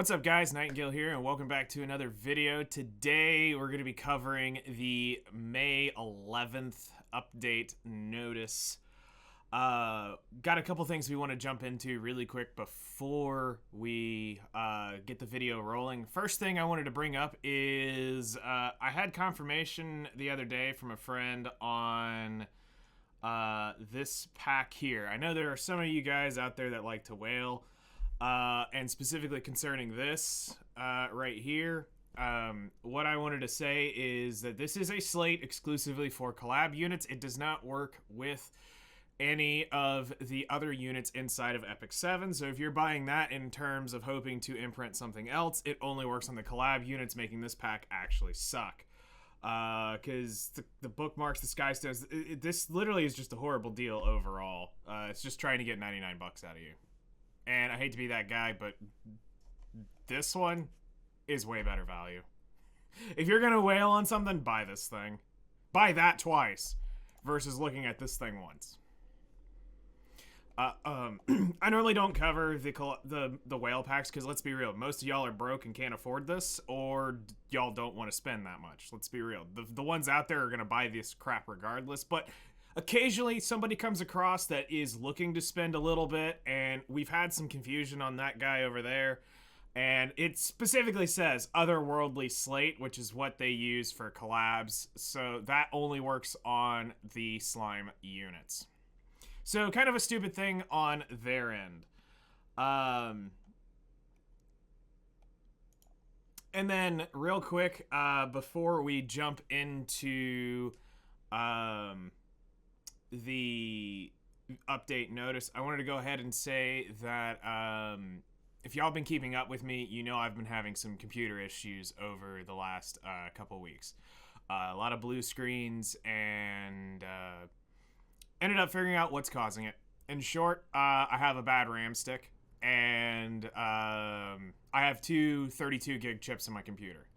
What's up guys, Nightingale here and welcome back to another video. Today we're going to be covering the May 11th update notice. Got a couple things we want to jump into really quick before we get the video rolling. First thing I wanted to bring up is I had confirmation the other day from a friend on this pack here. I know there are some of you guys out there that like to whale. And specifically concerning this right here, what I wanted to say is that this is a slate exclusively for collab units. It does not work with any of the other units inside of Epic 7. So if you're buying that in terms of hoping to imprint something else, it only works on the collab units, making this pack actually suck. Because the bookmarks, the sky stones, this literally is just a horrible deal overall. It's just trying to get 99 bucks out of you. And I hate to be that guy, but this one is way better value. If you're going to whale on something, buy this thing. Buy that twice versus looking at this thing once. I normally don't cover the whale packs because let's be real. Most of y'all are broke and can't afford this, or y'all don't want to spend that much. Let's be real. The ones out there are going to buy this crap regardless, but occasionally somebody comes across that is looking to spend a little bit, and we've had some confusion on that guy over there. And it specifically says otherworldly slate, which is what they use for collabs. So that only works on the slime units. So kind of a stupid thing on their end. And then real quick, before we jump into the update notice, I wanted to go ahead and say that if y'all been keeping up with me, you know I've been having some computer issues over the last couple weeks. A lot of blue screens, and ended up figuring out what's causing it. In short, I have a bad RAM stick, and I have two 32 gig chips in my computer.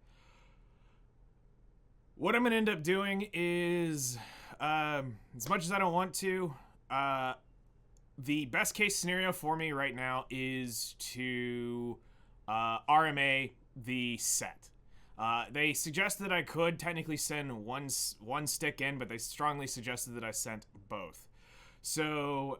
What I'm going to end up doing is, as much as I don't want to, the best case scenario for me right now is to RMA the set. They suggested that I could technically send one stick in, but they strongly suggested that I sent both. So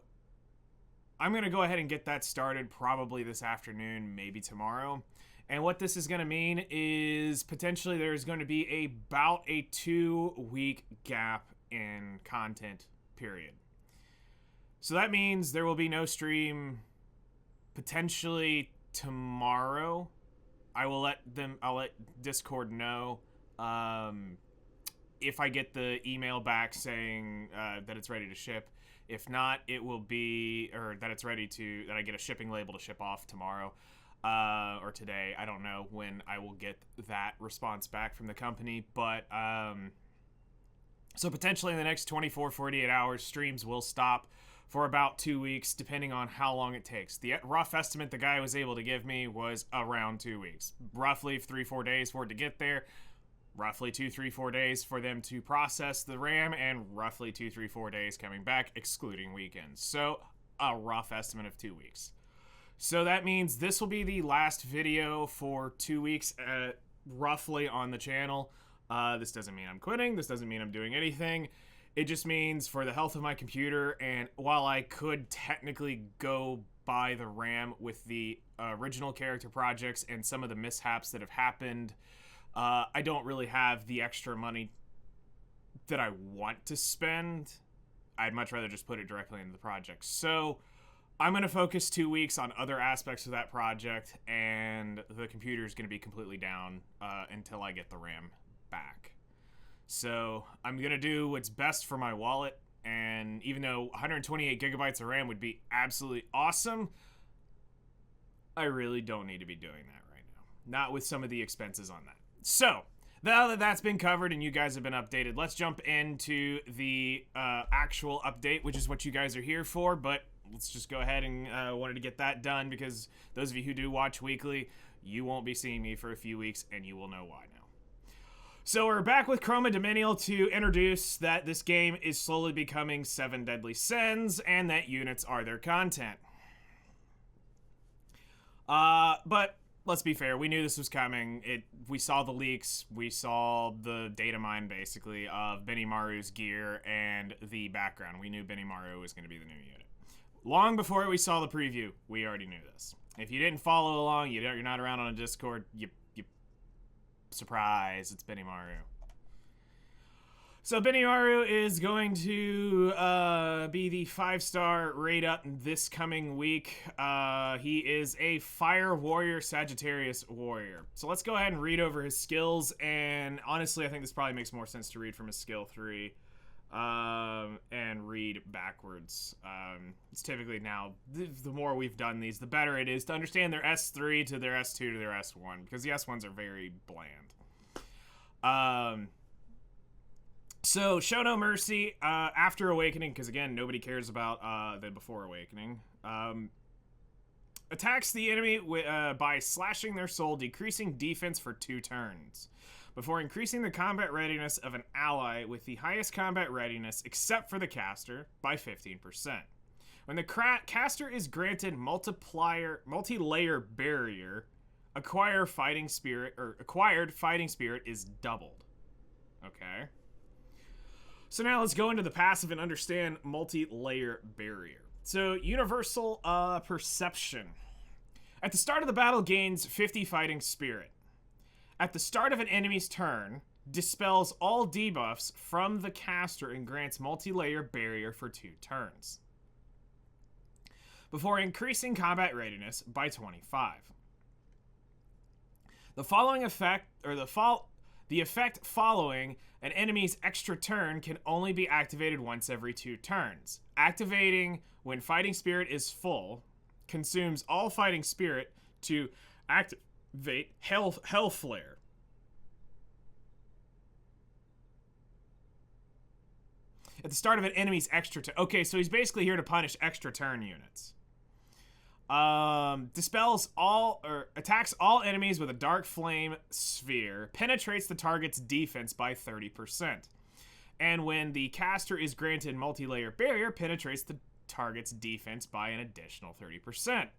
I'm going to go ahead and get that started probably this afternoon, maybe tomorrow. And what this is going to mean is potentially there's going to be about a 2-week gap in content, period. So that means there will be no stream potentially tomorrow. I'll let Discord know if I get the email back saying that it's ready to ship. If not, it will be, or that it's ready to, that I get a shipping label to ship off tomorrow. Or today. I don't know when I will get that response back from the company, but so potentially in the next 24-48 hours, streams will stop for about 2 weeks, depending on how long it takes. The rough estimate the guy was able to give me was around 2 weeks. Roughly 3-4 days for it to get there, roughly 2-3-4 days for them to process the RAM, and roughly 2-3-4 days coming back, excluding weekends. So a rough estimate of 2 weeks. So that means this will be the last video for 2 weeks, roughly, on the channel. This doesn't mean I'm quitting. This doesn't mean I'm doing anything. It just means for the health of my computer, and while I could technically go buy the RAM with the original character projects and some of the mishaps that have happened, I don't really have the extra money that I want to spend. I'd much rather just put it directly into the project. So I'm going to focus 2 weeks on other aspects of that project, and the computer is going to be completely down until I get the RAM back. So I'm going to do what's best for my wallet, and even though 128 gigabytes of RAM would be absolutely awesome, I really don't need to be doing that right now. Not with some of the expenses on that. So now that that's been covered and you guys have been updated, let's jump into the actual update, which is what you guys are here for, but let's just go ahead and wanted to get that done because those of you who do watch weekly, you won't be seeing me for a few weeks, and you will know why now. So we're back with Chroma Dominial to introduce that this game is slowly becoming 7 Deadly Sins, and that units are their content. But let's be fair. We knew this was coming. We saw the leaks. We saw the data mine, basically, of Benimaru's gear and the background. We knew Benimaru was going to be the new unit. Long before we saw the preview, we already knew this. If you didn't follow along, you're not around on a Discord, you surprise, it's Benimaru. So Benimaru is going to be the 5-star raid up this coming week. He is a Fire Warrior, Sagittarius Warrior. So let's go ahead and read over his skills, and honestly, I think this probably makes more sense to read from his skill 3 and read backwards. It's typically now, the more we've done these, the better it is to understand their S3 to their S2 to their S1, because the S1s are very bland. So, Show No Mercy, after Awakening, because again, nobody cares about the before Awakening, attacks the enemy by slashing their soul, decreasing defense for 2 turns, before increasing the combat readiness of an ally with the highest combat readiness, except for the caster, by 15%. When the caster is granted multi-layer barrier, acquired fighting spirit is doubled. Okay. So now let's go into the passive and understand multi-layer barrier. So universal perception. At the start of the battle, gains 50 fighting spirit. At the start of an enemy's turn, dispels all debuffs from the caster and grants multi-layer barrier for 2 turns, before increasing combat readiness by 25. The following effect, or the effect following an enemy's extra turn, can only be activated once every 2 turns. Activating when fighting spirit is full, consumes all fighting spirit to activate Hell Flare. At the start of an enemy's extra turn. Okay, so he's basically here to punish extra turn units. Dispels all, or attacks all enemies with a dark flame sphere, penetrates the target's defense by 30%. And when the caster is granted multi-layer barrier, penetrates the target's defense by an additional 30%.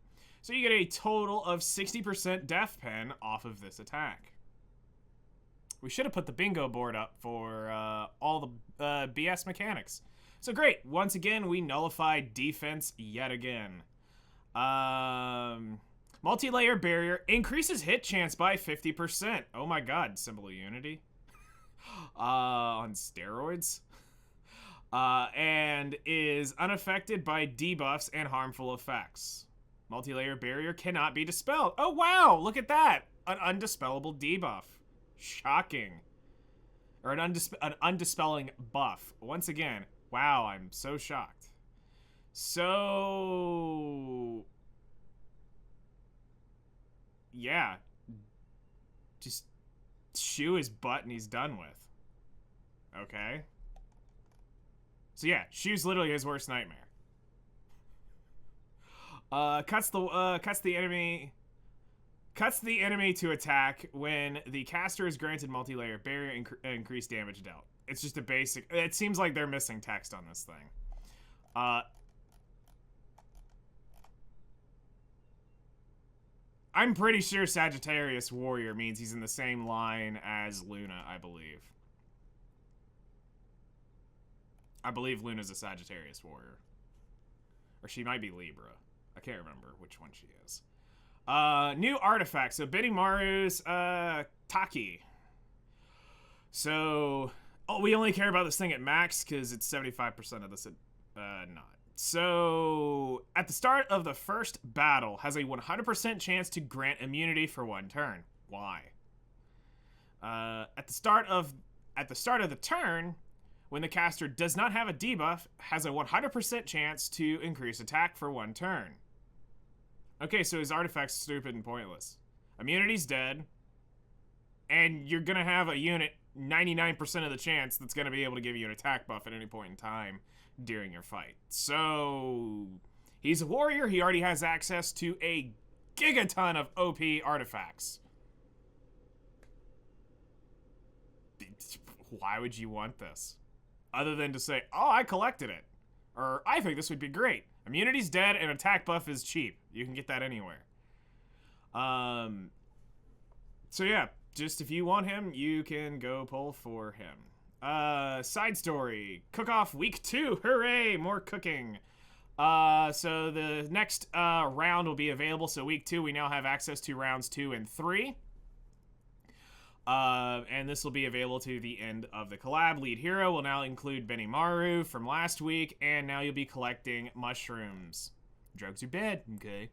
So you get a total of 60% def pen off of this attack. We should have put the bingo board up for all the BS mechanics. So great, once again, we nullify defense yet again. Multi-layer barrier increases hit chance by 50%. Oh my god, Symbol of Unity. On steroids. And is unaffected by debuffs and harmful effects. Multi-layer barrier cannot be dispelled. Oh wow, look at that. An undispellable debuff. Shocking. Or an undispelling buff. Once again, wow, I'm so shocked. So, yeah, just shoe his butt and he's done with. Okay. So yeah, shoe's literally his worst nightmare. Cuts the enemy to attack when the caster is granted multi-layer barrier, increased damage dealt. It's just a basic. It seems like they're missing text on this thing. I'm pretty sure Sagittarius Warrior means he's in the same line as Luna, I believe. I believe Luna's a Sagittarius Warrior. Or she might be Libra. I can't remember which one she is. New artifact. So Benimaru's Taki. So, we only care about this thing at max because it's 75% of this. Not. So, at the start of the first battle, has a 100% chance to grant immunity for 1 turn. Why? At the start of the turn, when the caster does not have a debuff, has a 100% chance to increase attack for 1 turn. Okay, so his artifact's stupid and pointless. Immunity's dead, and you're gonna have a unit 99% of the chance that's gonna be able to give you an attack buff at any point in time during your fight. So, he's a warrior. He already has access to a gigaton of OP artifacts. Why would you want this? Other than to say, oh, I collected it. Or, I think this would be great. Immunity's dead and attack buff is cheap. You can get that anywhere. So yeah, just if you want him, you can go pull for him. Side story, cook-off week 2, hooray, more cooking. So the next round will be available. So week 2, we now have access to rounds 2 and 3. And this will be available to the end of the collab. Lead hero will now include Benimaru from last week, and now you'll be collecting mushrooms. Drugs are bad, okay?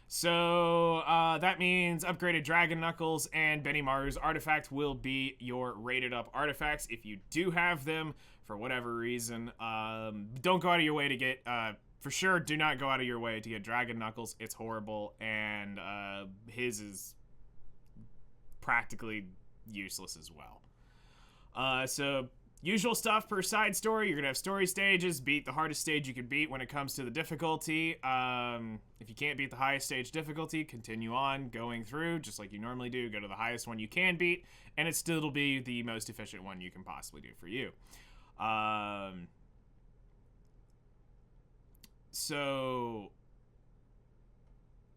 So that means upgraded Dragon Knuckles and Benimaru's artifact will be your rated up artifacts. If you do have them, for whatever reason, don't go out of your way to get, for sure, do not go out of your way to get Dragon Knuckles. It's horrible, and his is practically useless as well. So usual stuff per side story. You're gonna have story stages. Beat the hardest stage you can beat when it comes to the difficulty. If you can't beat the highest stage difficulty, continue on going through just like you normally do. Go to the highest one you can beat, and it still will be the most efficient one you can possibly do for you. So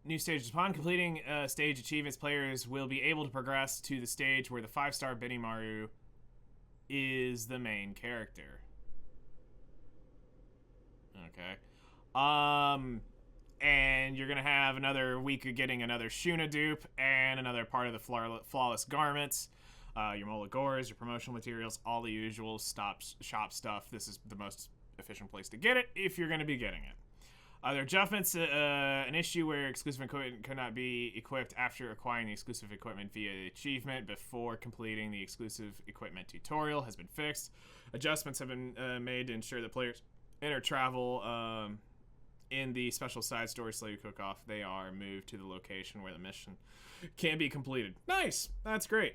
new stages. Upon completing stage achievements, players will be able to progress to the stage where the 5-star Benimaru is the main character. Okay. And you're going to have another week of getting another Shuna dupe and another part of the flawless garments. Your Molagores, your promotional materials, all the usual shop stuff. This is the most efficient place to get it if you're going to be getting it. There are adjustments, an issue where exclusive equipment could not be equipped after acquiring the exclusive equipment via the achievement before completing the exclusive equipment tutorial has been fixed. Adjustments have been made to ensure that players enter travel in the special side story Slave Cook-Off. They are moved to the location where the mission can be completed. Nice! That's great.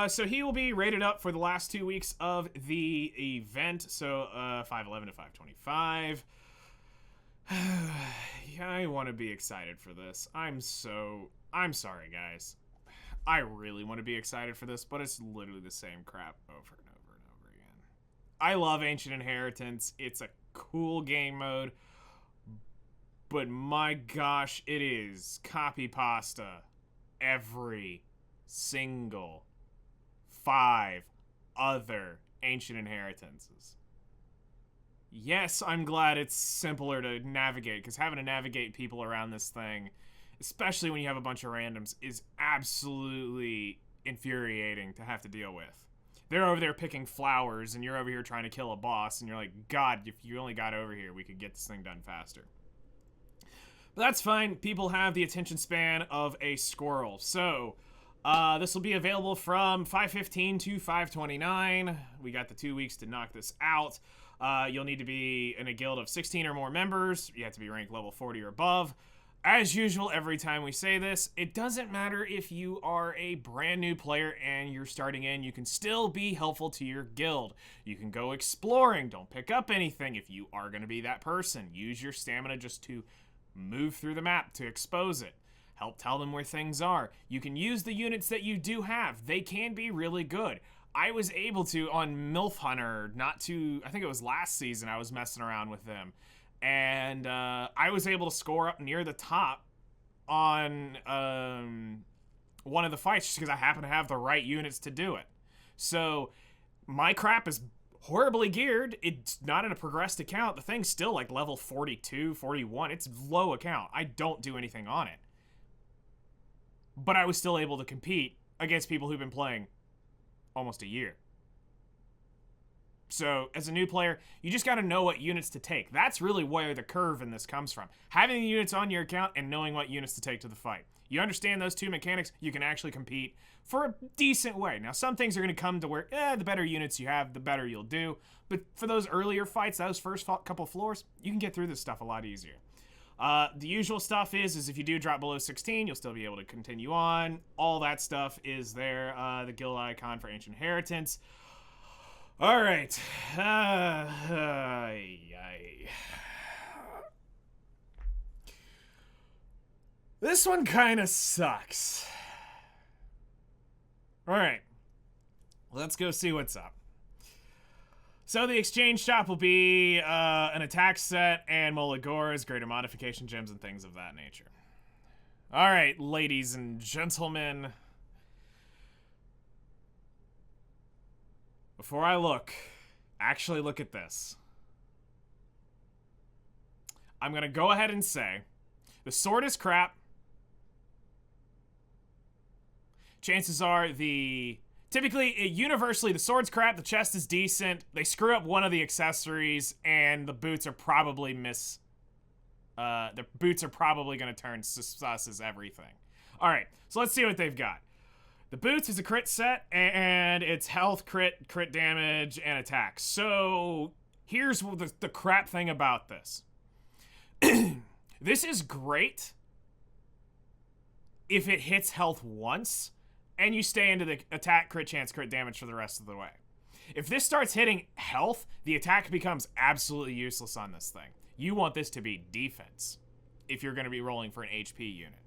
So he will be rated up for the last 2 weeks of the event, so 511 to 525. I want to be excited for this. I'm sorry, guys. I really want to be excited for this, but it's literally the same crap over and over and over again. I love Ancient Inheritance. It's a cool game mode, but my gosh, it is copy pasta every single 5 other Ancient Inheritances. Yes, I'm glad it's simpler to navigate, because having to navigate people around this thing, especially when you have a bunch of randoms, is absolutely infuriating to have to deal with. They're over there picking flowers, and you're over here trying to kill a boss, and you're like, God, if you only got over here, we could get this thing done faster. But that's fine. People have the attention span of a squirrel. So, this will be available from 5/15 to 5/29. We got the 2 weeks to knock this out. You'll need to be in a guild of 16 or more members. You have to be ranked level 40 or above. As usual, every time we say this, it doesn't matter if you are a brand new player and you're starting in, you can still be helpful to your guild. You can go exploring. Don't pick up anything if you are going to be that person. Use your stamina just to move through the map to expose it. Help tell them where things are. You can use the units that you do have. They can be really good. I was able to, on MILF Hunter, I think it was last season, I was messing around with them. And I was able to score up near the top on one of the fights just because I happen to have the right units to do it. So my crap is horribly geared. It's not in a progressed account. The thing's still like level 42, 41. It's low account. I don't do anything on it. But I was still able to compete against people who've been playing almost a year. So, as a new player, you just got to know what units to take. That's really where the curve in this comes from. Having the units on your account and knowing what units to take to the fight. You understand those two mechanics, you can actually compete for a decent way. Now, some things are going to come to where, the better units you have, the better you'll do. But for those earlier fights, those first couple floors, you can get through this stuff a lot easier. The usual stuff is if you do drop below 16, you'll still be able to continue on. All that stuff is there. The guild icon for Ancient Inheritance. All right. This one kind of sucks. All right. Let's go see what's up. So the exchange shop will be an attack set and Molagores, greater modification gems, and things of that nature. All right, ladies and gentlemen. Before I actually look at this, I'm going to go ahead and say the sword is crap. Chances are universally, the sword's crap, the chest is decent, they screw up one of the accessories, and the boots are probably the boots are probably going to turn sus as everything. Alright, so let's see what they've got. The boots is a crit set, and it's health, crit damage, and attack. So, here's the crap thing about this. This is great if it hits health once, and you stay into the attack, crit chance, crit damage for the rest of the way. If this starts hitting health, the attack becomes absolutely useless on this thing. You want this to be defense if you're going to be rolling for an HP unit.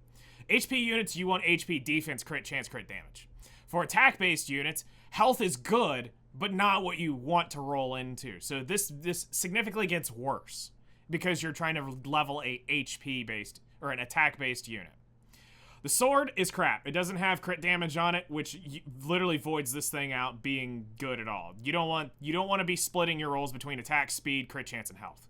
HP units, you want HP, defense, crit chance, crit damage. For attack-based units, health is good, but not what you want to roll into. So this significantly gets worse because you're trying to level a HP-based or an attack-based unit. The sword is crap. It doesn't have crit damage on it, which literally voids this thing out being good at all. You don't want to be splitting your rolls between attack, speed, crit chance, and health.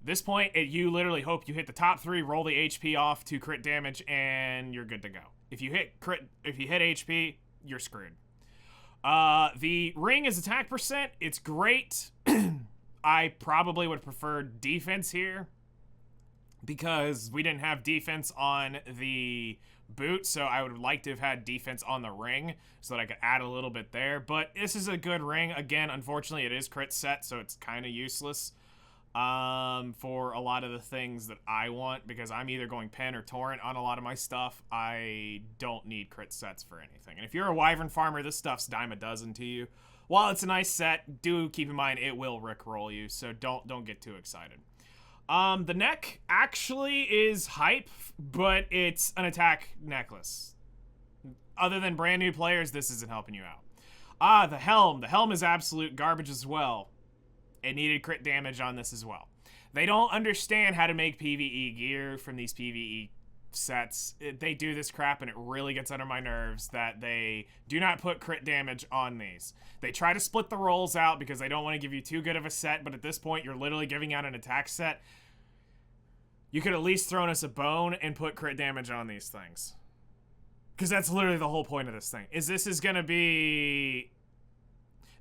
This point, you literally hope you hit the top 3, roll the HP off to crit damage, and you're good to go. If you hit HP, you're screwed. The ring is attack percent. It's great. I probably would prefer defense here because we didn't have defense on the boot, so I would like to have had defense on the ring so that I could add a little bit there. But this is a good ring. Again, unfortunately, it is crit set, so it's kind of useless for a lot of the things that I want, because I'm either going pen or torrent on a lot of my stuff. I don't need crit sets for anything. And if you're a wyvern farmer, this stuff's dime a dozen to you. While it's a nice set, do keep in mind it will rickroll you, so don't get too excited. The neck actually is hype, but it's an attack necklace. Other than brand new players, this isn't helping you out. The helm. The helm is absolute garbage as well. It needed crit damage on this as well. They don't understand how to make PvE gear from these PvE sets. They do this crap, and it really gets under my nerves that they do not put crit damage on these. They try to split the rolls out because they don't want to give you too good of a set, but at this point, you're literally giving out an attack set. You could at least thrown us a bone and put crit damage on these things. Because that's literally the whole point of this thing. This is going to be...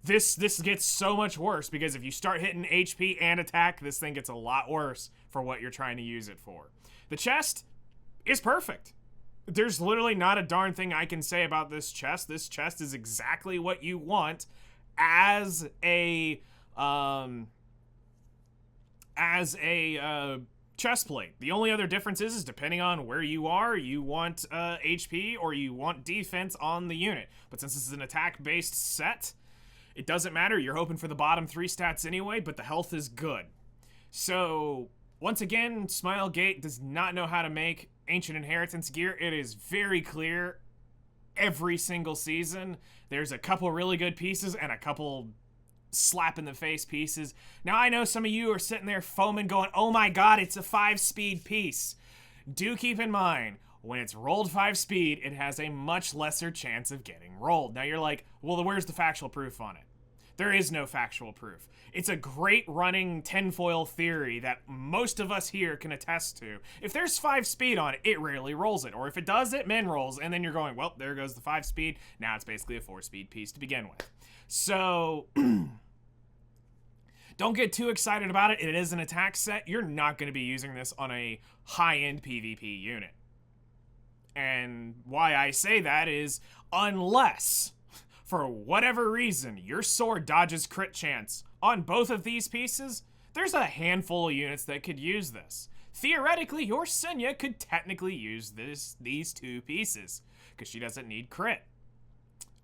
This gets so much worse because if you start hitting HP and attack, this thing gets a lot worse for what you're trying to use it for. The chest is perfect. There's literally not a darn thing I can say about this chest. This chest is exactly what you want as a chest plate. The only other difference is depending on where you are, you want HP or you want defense on the unit. But since this is an attack-based set, it doesn't matter. You're hoping for the bottom 3 stats anyway, but the health is good. So, once again, Smilegate does not know how to make Ancient Inheritance gear. It is very clear every single season. There's a couple really good pieces and a couple slap-in-the-face pieces. Now, I know some of you are sitting there foaming going, oh my god, it's a 5-speed piece. Do keep in mind, when it's rolled 5-speed, it has a much lesser chance of getting rolled. Now, you're like, well, where's the factual proof on it? There is no factual proof. It's a great running tinfoil theory that most of us here can attest to. If there's 5-speed on it, it rarely rolls it. Or if it does, it min rolls. And then you're going, well, there goes the 5-speed. Now it's basically a 4-speed piece to begin with. So, don't get too excited about it. It is an attack set. You're not going to be using this on a high-end PvP unit. And why I say that is, unless, for whatever reason, your sword dodges crit chance on both of these pieces, there's a handful of units that could use this. Theoretically, your Senya could technically use these 2 pieces, because she doesn't need crit.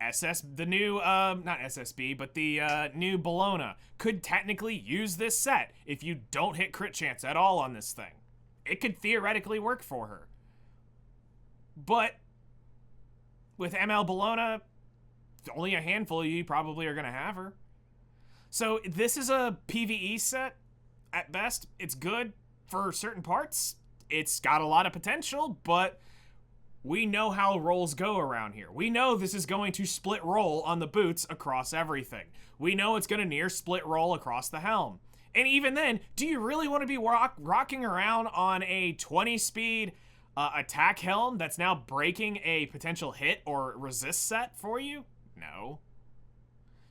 The new, not SSB, but the new Bologna could technically use this set if you don't hit crit chance at all on this thing. It could theoretically work for her. But with ML Bologna, only a handful of you probably are going to have her. So this is a PvE set at best. It's good for certain parts. It's got a lot of potential, but We know how rolls go around here. We know this is going to split roll on the boots across everything. We know it's going to near split roll across the helm. And even then, do you really want to be rocking around on a 20 speed attack helm that's now breaking a potential hit or resist set for you? No.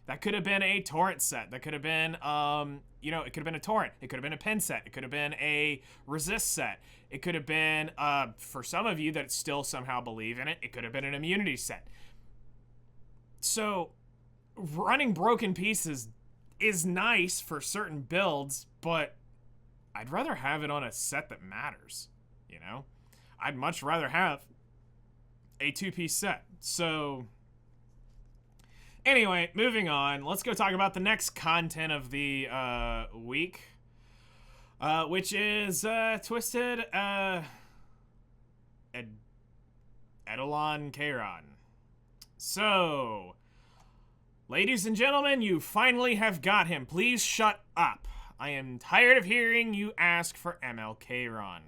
That could have been a torrent set. That could have been, it could have been a torrent. It could have been a pin set. It could have been a resist set. It could have been, for some of you that still somehow believe in it, it could have been an immunity set. So, running broken pieces is nice for certain builds, but I'd rather have it on a set that matters, you know? I'd much rather have a 2-piece set. So, anyway, moving on. Let's go talk about the next content of the week, which is Twisted Eidolon Kayron. So, ladies and gentlemen, you finally have got him. Please shut up. I am tired of hearing you ask for ML Kayron.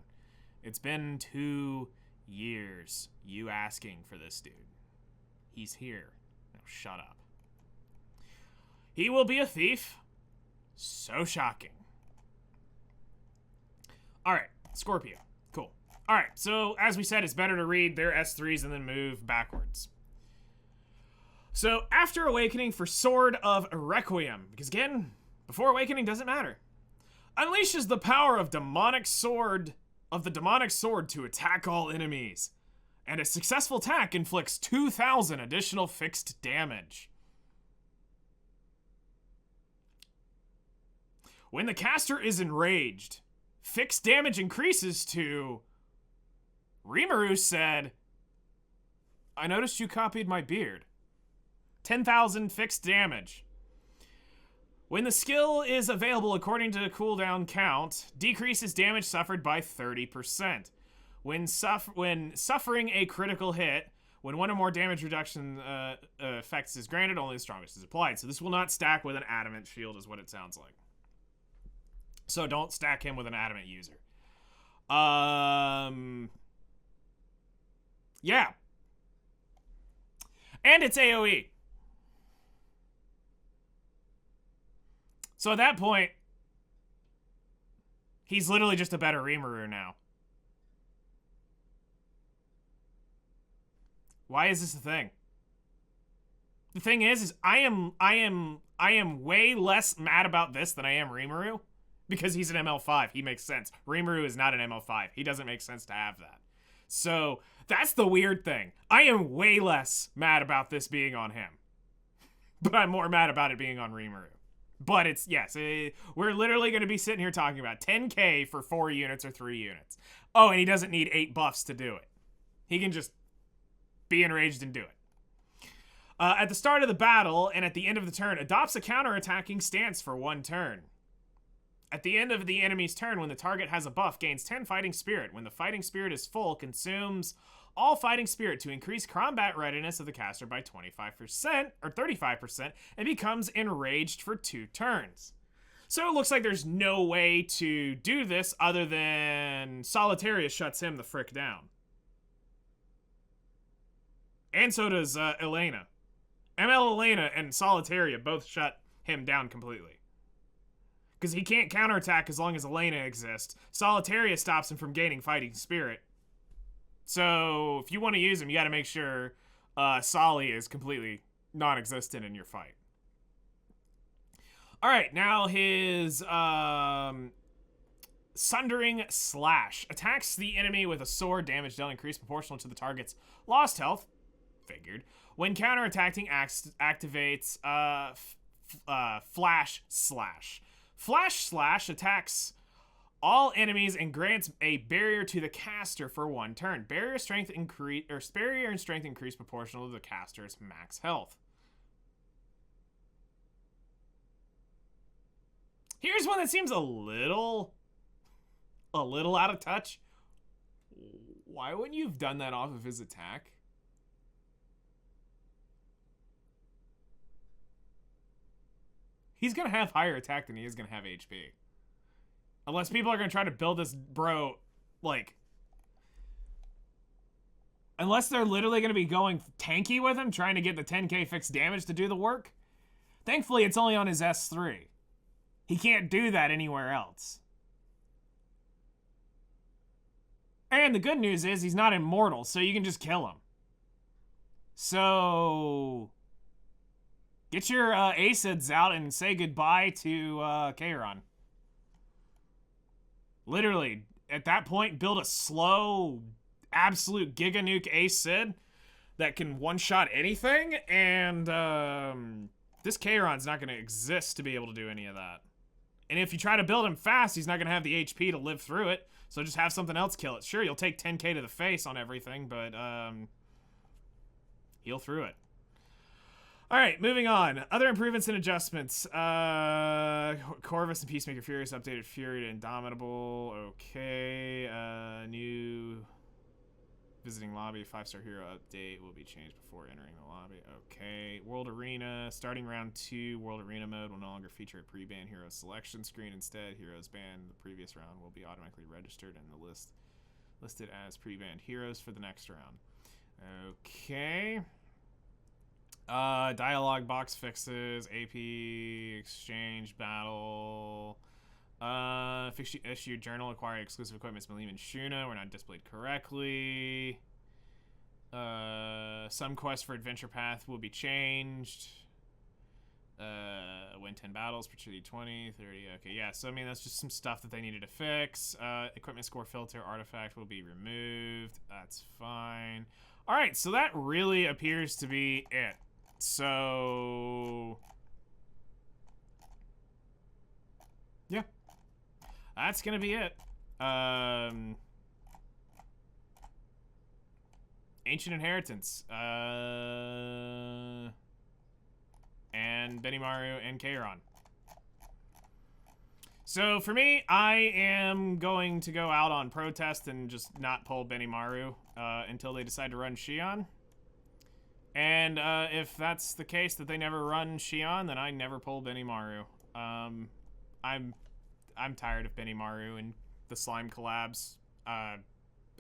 It's been 2 years you asking for this dude. He's here. Now shut up. He will be a thief. So shocking. Alright, Scorpio. Cool. Alright, so as we said, it's better to read their S3s and then move backwards. So, after Awakening for Sword of Requiem, because again, before Awakening doesn't matter, unleashes the power of the demonic sword to attack all enemies, and a successful attack inflicts 2,000 additional fixed damage. When the caster is enraged, fixed damage increases to... Rimuru said, I noticed you copied my beard. 10,000 fixed damage. When the skill is available according to the cooldown count, decreases damage suffered by 30%. When suffering a critical hit, when one or more damage reduction effects is granted, only the strongest is applied. So this will not stack with an adamant shield is what it sounds like. So don't stack him with an adamant user. Yeah. And it's AoE. So at that point, he's literally just a better Rimuru now. Why is this a thing? The thing is I am way less mad about this than I am Rimuru, because he's an ML5. He makes sense. Rimuru is not an ML5. He doesn't make sense to have that. So that's the weird thing. I am way less mad about this being on him, but I'm more mad about it being on Rimuru. But it's, yes, we're literally going to be sitting here talking about 10k for 4 units or 3 units. Oh, and he doesn't need 8 buffs to do it. He can just be enraged and do it. At the start of the battle and at the end of the turn, adopts a counter-attacking stance for 1 turn. At the end of the enemy's turn, when the target has a buff, gains 10 fighting spirit. When the fighting spirit is full, consumes all fighting spirit to increase combat readiness of the caster by 25% or 35% and becomes enraged for 2 turns. So it looks like there's no way to do this other than Solitaria shuts him the frick down. And so does Elena. ML Elena and Solitaria both shut him down completely. Because he can't counterattack as long as Elena exists. Solitaria stops him from gaining fighting spirit. So, if you want to use him, you got to make sure Solly is completely non-existent in your fight. Alright, now his Sundering Slash. Attacks the enemy with a sword, damage dealt increased proportional to the target's lost health. Figured. When counterattacking, activates Flash Slash. Flash Slash attacks all enemies and grants a barrier to the caster for 1 turn. Barrier and strength increase proportional to the caster's max health. Here's one that seems a little out of touch. Why wouldn't you have done that off of his attack? He's gonna have higher attack than he is gonna have HP. Unless people are going to try to build this bro, like, Unless they're literally going to be going tanky with him, trying to get the 10k fixed damage to do the work. Thankfully, it's only on his S3. He can't do that anywhere else. And the good news is he's not immortal, so you can just kill him. So get your ACIDs out and say goodbye to Kayron. Literally, at that point, build a slow, absolute Giga Nuke ACID that can one-shot anything, and this Kayron's not going to exist to be able to do any of that. And if you try to build him fast, he's not going to have the HP to live through it, so just have something else kill it. Sure, you'll take 10k to the face on everything, but heal through it. Alright, moving on. Other improvements and adjustments. Corvus and Peacemaker Furious updated Fury to Indomitable. Okay. New visiting lobby 5-star hero update will be changed before entering the lobby. Okay. World Arena. Starting round 2, World Arena mode will no longer feature a pre-ban hero selection screen. Instead, heroes banned the previous round will be automatically registered in the list listed as pre-banned heroes for the next round. Okay. Dialogue box fixes, AP, exchange, battle, issue journal, acquire exclusive equipments, Malim and Shuna were not displayed correctly. Some quests for Adventure Path will be changed. Win 10 battles, particularly 20, 30, okay, yeah, so I mean, that's just some stuff that they needed to fix. Equipment score filter, artifact will be removed, that's fine. Alright, so that really appears to be it. So yeah, that's gonna be it. Ancient Inheritance, and Benimaru and Kayron. So for me, I am going to go out on protest and just not pull Benimaru until they decide to run Xion. And if that's the case that they never run Xion, then I never pull Benimaru. I'm tired of Benimaru and the slime collabs.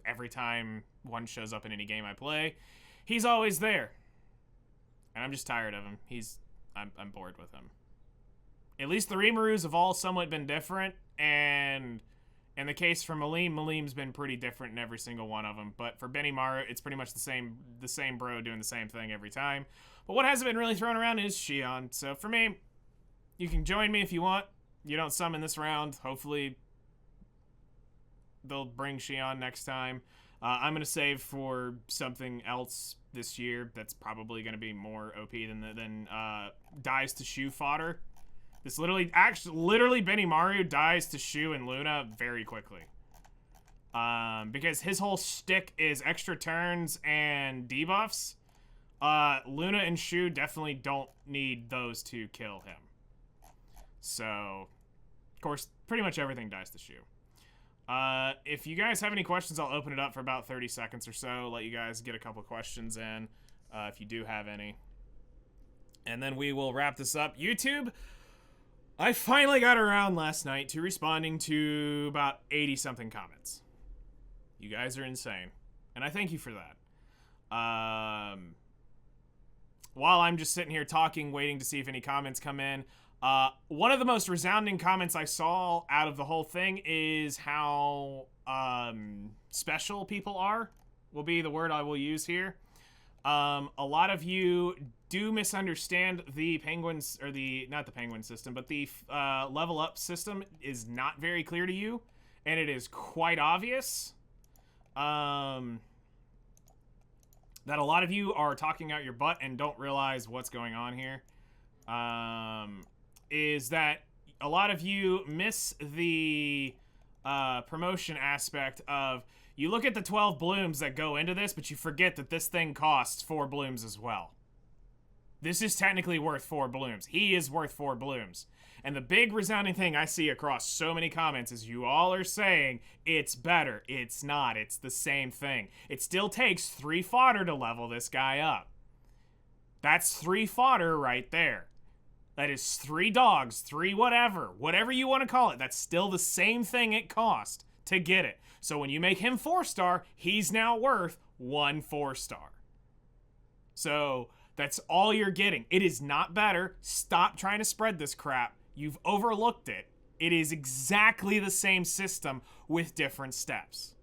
Every time one shows up in any game I play, he's always there. And I'm just tired of him. I'm bored with him. At least the Rimarus have all somewhat been different, and in the case for Malim's been pretty different in every single one of them. But for Benimaru, it's pretty much the same bro doing the same thing every time. But what hasn't been really thrown around is Xion. So for me, you can join me if you want. You don't summon this round. Hopefully, they'll bring Xion next time. I'm going to save for something else this year that's probably going to be more OP than dies to Shu fodder. This literally Benimaru dies to Shu and Luna very quickly. Because his whole shtick is extra turns and debuffs. Luna and Shu definitely don't need those to kill him. So, of course, pretty much everything dies to Shu. If you guys have any questions, I'll open it up for about 30 seconds or so. Let you guys get a couple questions in, if you do have any. And then we will wrap this up. YouTube, I finally got around last night to responding to about 80-something comments. You guys are insane. And I thank you for that. While I'm just sitting here talking, waiting to see if any comments come in, one of the most resounding comments I saw out of the whole thing is how special people are, will be the word I will use here. A lot of you do misunderstand the penguins, or not the penguin system, but the level up system is not very clear to you, and it is quite obvious that a lot of you are talking out your butt and don't realize what's going on here. Is that a lot of you miss the promotion aspect of, you look at the 12 blooms that go into this, but you forget that this thing costs 4 blooms as well. This is technically worth 4 blooms. He is worth 4 blooms. And the big resounding thing I see across so many comments is you all are saying, it's better. It's not. It's the same thing. It still takes 3 fodder to level this guy up. That's 3 fodder right there. That is 3 dogs, 3 whatever you want to call it. That's still the same thing it cost to get it. So when you make him 4-star, he's now worth 1 4-star. So that's all you're getting. It is not better. Stop trying to spread this crap. You've overlooked it. It is exactly the same system with different steps.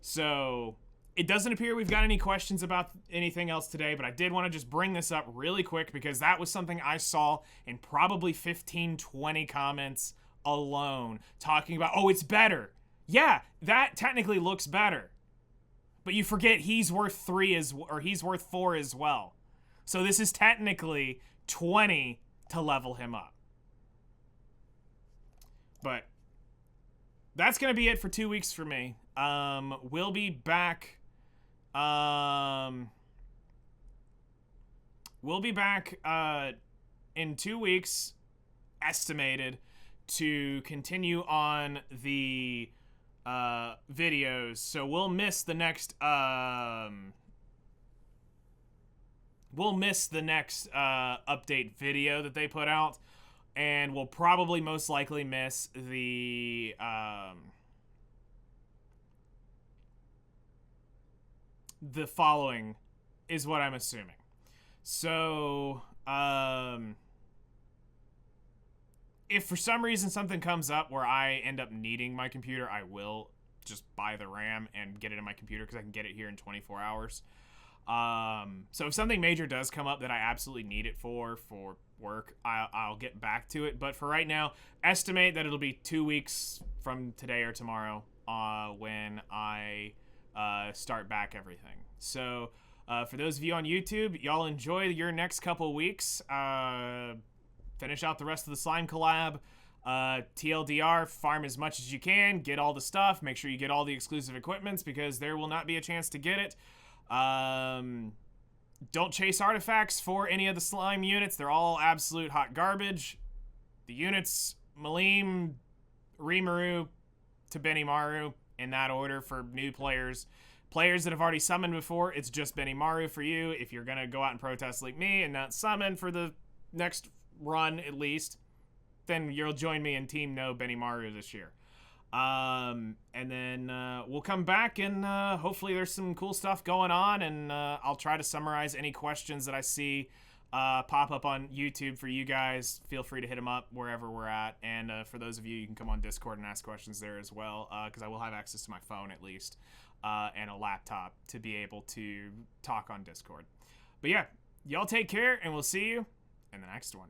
So it doesn't appear we've got any questions about anything else today, but I did want to just bring this up really quick because that was something I saw in probably 15, 20 comments alone talking about, oh, it's better. Yeah, that technically looks better. But you forget he's worth 4 as well. So this is technically 20 to level him up. But that's going to be it for 2 weeks for me. We'll be back. We'll be back in 2 weeks, estimated, to continue on the videos. So we'll miss the next update video that they put out, and we'll probably most likely miss the following is what I'm assuming. So if for some reason something comes up where I end up needing my computer, I will just buy the RAM and get it in my computer because I can get it here in 24 hours. So if something major does come up that I absolutely need it for work, I'll get back to it. But for right now, estimate that it'll be 2 weeks from today or tomorrow when I start back everything. So for those of you on YouTube, y'all enjoy your next couple weeks. Finish out the rest of the slime collab. TLDR, farm as much as you can, get all the stuff, make sure you get all the exclusive equipments because there will not be a chance to get it. Don't chase artifacts for any of the slime units. They're all absolute hot garbage. The units, Malim, Rimuru to Benimaru, in that order for new players. Players that have already summoned before, it's just Benimaru for you. If you're going to go out and protest like me and not summon for the next run at least, then you'll join me in Team No Benimaru this year. And then we'll come back and hopefully there's some cool stuff going on, and I'll try to summarize any questions that I see pop up on YouTube for you guys. Feel free to hit them up wherever we're at, and for those of you, you can come on Discord and ask questions there as well, because I will have access to my phone at least, and a laptop to be able to talk on Discord. But yeah, y'all take care, and we'll see you in the next one.